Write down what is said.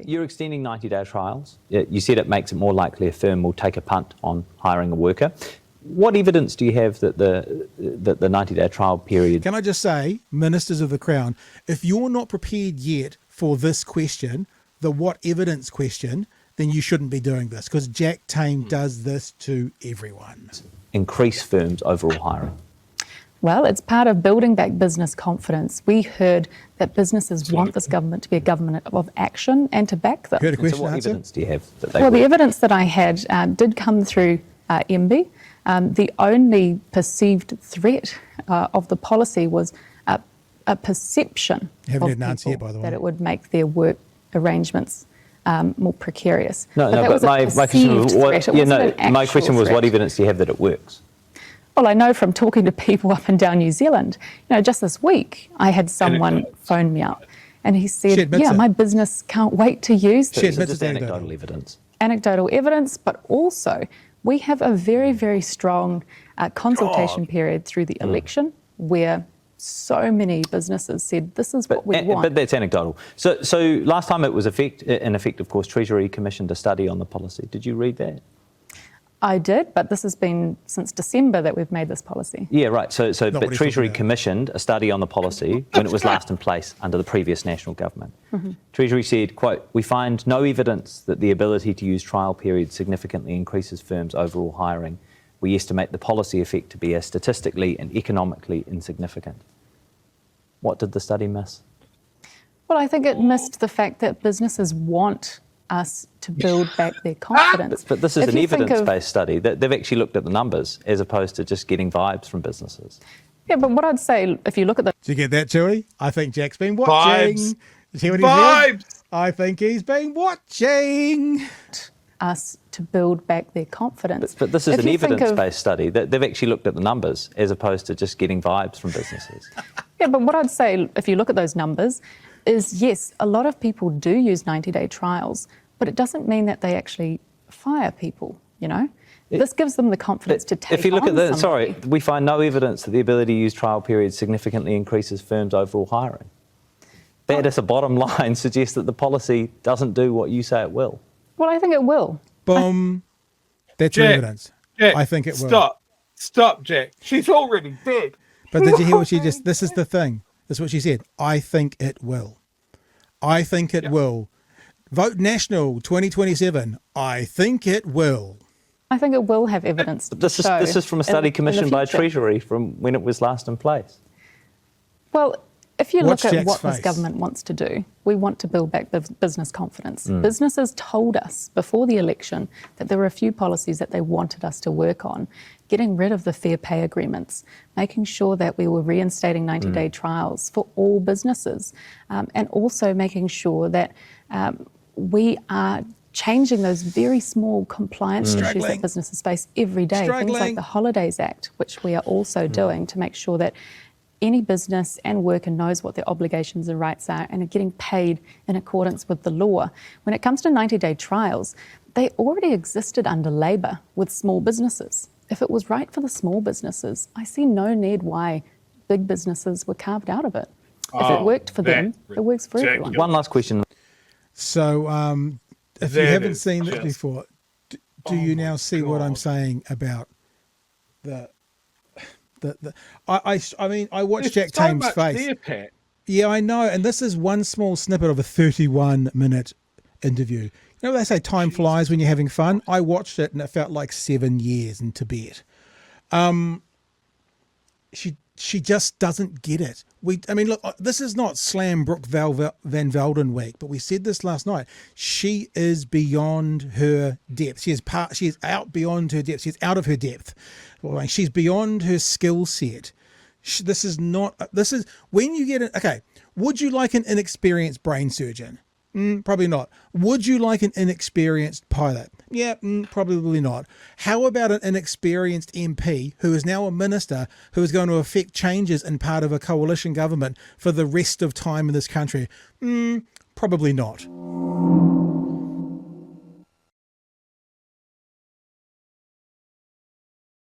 be. You're extending 90-day trials. You said it makes it more likely a firm will take a punt on hiring a worker. What evidence do you have that the 90-day trial period... Can I just say, Ministers of the Crown, if you're not prepared yet for this question, the what evidence question, then you shouldn't be doing this, because Jack Tame does this to everyone. Increase firms' overall hiring? Well, it's part of building back business confidence. We heard that businesses want this government to be a government of action and to back them. Heard a question, so what answer? evidence do you have that they Well, work? the evidence that I had did come through MB. The only perceived threat of the policy was a perception Haven't of had an answer people yet, by the way. that it would make their work arrangements more precarious. No, that was my question was my actual question was what threat. evidence do you have that it works? Well, I know from talking to people up and down New Zealand, just this week, I had someone phone me up and he said, my business can't wait to use this. So just anecdotal evidence. Anecdotal evidence, but also we have a very, very strong consultation period through the election where so many businesses said this is what we want. But that's anecdotal. So last time it was in effect, of course, Treasury commissioned a study on the policy. Did you read that? I did, but this has been since December that we've made this policy. Yeah, right. But Treasury commissioned a study on the policy when it was last in place under the previous national government. Mm-hmm. Treasury said, quote, "We find no evidence that the ability to use trial periods significantly increases firms' overall hiring. We estimate the policy effect to be as statistically and economically insignificant." What did the study miss? Well, I think it missed the fact that businesses want us to build back their confidence. But this is an evidence-based study. They've actually looked at the numbers as opposed to just getting vibes from businesses. Yeah, but what I'd say, if you look at the... Did you get that, Chewy? I think Jack's been watching. Vibes. You see what he said? I think he's been watching. Us to build back their confidence. But this is an evidence-based study. They've actually looked at the numbers as opposed to just getting vibes from businesses. Yeah, but what I'd say, if you look at those numbers, is yes, a lot of people do use 90-day trials, but it doesn't mean that they actually fire people, This gives them the confidence to take on If you look at the, somebody. we find no evidence that the ability to use trial periods significantly increases firms' overall hiring. That, as a bottom line, suggests that the policy doesn't do what you say it will. Well, I think it will. Boom. That's your evidence. Jack, I think it will. Stop, Jack. She's already dead. But did you hear what she just... This is the thing. This is what she said. I think it will. I think it will. Vote National 2027. I think it will. I think it will have evidence. This is from a study commissioned by Treasury from when it was last in place. Well, if you Watch look at Jack's what face. this government wants to do, we want to build back business confidence. Businesses told us before the election that there were a few policies that they wanted us to work on, getting rid of the fair pay agreements, making sure that we were reinstating 90-day trials for all businesses, and also making sure that we are changing those very small compliance issues that businesses face every day. Things like the Holidays Act, which we are also doing to make sure that any business and worker knows what their obligations and rights are and are getting paid in accordance with the law. When it comes to 90-day trials, they already existed under Labor with small businesses. If it was right for the small businesses, I see no need why big businesses were carved out of it. If it worked for them, it works for everyone. One last question. So if you haven't seen this before, do you now see what I'm saying about I mean, I watched Jack Tame's face. There, yeah, I know. And this is one small snippet of a 31-minute interview. They say time flies when you're having fun. I watched it and it felt like 7 years in Tibet. She just doesn't get it. Look, this is not slam Brooke van Velden week, but we said this last night. She is beyond her depth. She is out beyond her depth. She's out of her depth. She's beyond her skill set. This is when you get it. Okay, would you like an inexperienced brain surgeon? Probably not. Would you like an inexperienced pilot? Yeah, probably not. How about an inexperienced MP who is now a minister who is going to affect changes in part of a coalition government for the rest of time in this country? Probably not.